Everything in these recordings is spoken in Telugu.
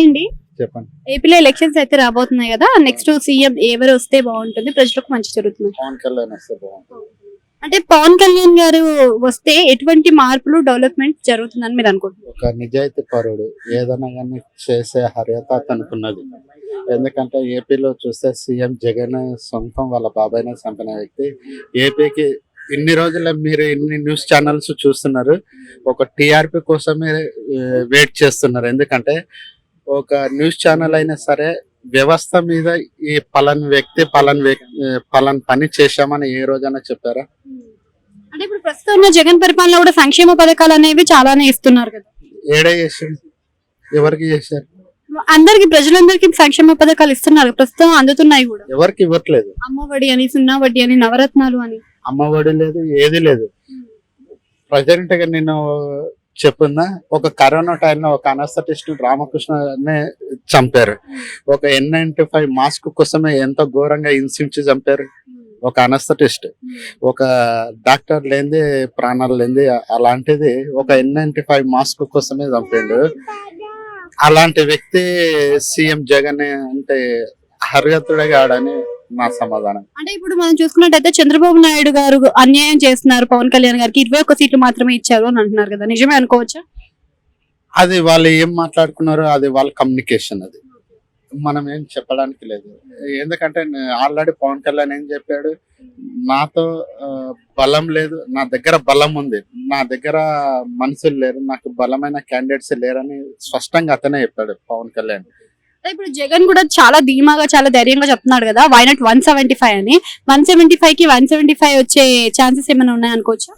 ఏంటి చెప్పండి. ఏపీలో ఎలక్షన్స్ అయితే రాబోతున్నాయి కదా, నెక్స్ట్ సీఎం ఎవరు వస్తే బాగుంటుంది, ప్రజలకు మంచి జరుగుతుంది? పవన్ కళ్యాణ్ వస్తే బాగుంటుంది. అంటే పవన్ కళ్యాణ్ గారు వస్తే ఎటువంటి మార్పులు డెవలప్మెంట్ జరుగుతుందని మీరు అనుకుంటున్నారు? ఒక నిజాయితీ పరుడు, ఏదైనా కానీ చేసే అర్హత అతనుకున్నది. ఎందుకంటే ఏపీలో చూస్తే సీఎం జగన్ సొంతం వాళ్ళ బాబాయ్నే చంపిన వ్యక్తి. ఏపీకి ఇన్ని రోజుల మీరు ఇన్ని న్యూస్ ఛానల్స్ చూస్తున్నారు, ఒక టీఆర్పీ కోసమే వెయిట్ చేస్తున్నారు. ఎందుకంటే ఒక న్యూస్ ఛానల్ అయినా సరే వ్యవస్థ మీద ఈ పలాన్ పని చేశామని ఏ రోజైనా చెప్పారా? అంటే ఇప్పుడు ప్రస్తుతం ఉన్న జగన్ పరిపాలన కూడా సంక్షేమ పథకాలు అనేవి చాలానే ఇస్తున్నారు కదా. ఏడే చేసిండు, ఎవరికి చేశారు? అందరికి, ప్రజలందరికీ సంక్షేమ పథకాలు ఇస్తున్నారు, ప్రస్తుతం అందుతున్నాయి కూడా. ఎవరికి ఇవ్వట్లేదు. అమ్మఒడి అని, సున్నా వడ్డీ అని, నవరత్నాలు అని. అమ్మఒడి లేదు, ఏది లేదు. ప్రజెంట్ గా నేను చెప్పుందా, ఒక కరోనా టైంలో ఒక అనస్థటిస్ట్ రామకృష్ణనే చంపారు. ఒక N95 మాస్క్ కోసమే ఎంతో ఘోరంగా హింసించి చంపారు ఒక అనస్థటిస్ట్. ఒక డాక్టర్ లేనిది ప్రాణాలు లేనిది, అలాంటిది ఒక N95 మాస్క్ కోసమే చంపాడు. అలాంటి వ్యక్తి సీఎం జగన్ అంటే అర్హతుడే కాడని నా సమాధానం. అంటే ఇప్పుడు మనం చూసుకున్నట్టయితే చంద్రబాబు నాయుడు గారు అన్యాయం చేస్తున్నారు పవన్ కళ్యాణ్ గారికి, 21 సీట్లు మాత్రమే ఇచ్చారు అని అంటున్నారు కదా, నిజమే అనుకోవచ్చా? అది వాళ్ళు ఏం మాట్లాడుకున్నారో అది వాళ్ళ కమ్యూనికేషన్, అది మనం ఏం చెప్పడానికి లేదు. ఎందుకంటే ఆల్రెడీ పవన్ కళ్యాణ్ ఏం చెప్పాడు, నాతో బలం లేదు, నా దగ్గర బలం ఉంది, నా దగ్గర మనుషులు లేరు, నాకు బలమైన క్యాండిడేట్స్ లేరని స్పష్టంగా అతనే చెప్పాడు పవన్ కళ్యాణ్. ఇప్పుడు జగన్ కూడా చాలా ధీమాగా, చాలా ధైర్యంగా చెప్తున్నాడు కదా, వై నాట్ 175 అని. 175 కి 175 వచ్చే ఛాన్సెస్ ఏమైనా ఉన్నాయనుకోవచ్చా?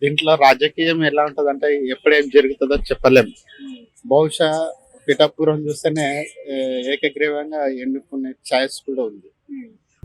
దీంట్లో రాజకీయం ఎలా ఉంటదంటే ఎప్పుడేం జరుగుతుందో చెప్పలేము. బహుశా పిఠాపురం చూస్తేనే ఏకగ్రీవంగా ఎన్నుకునే ఛాయిస్ కూడా ఉంది.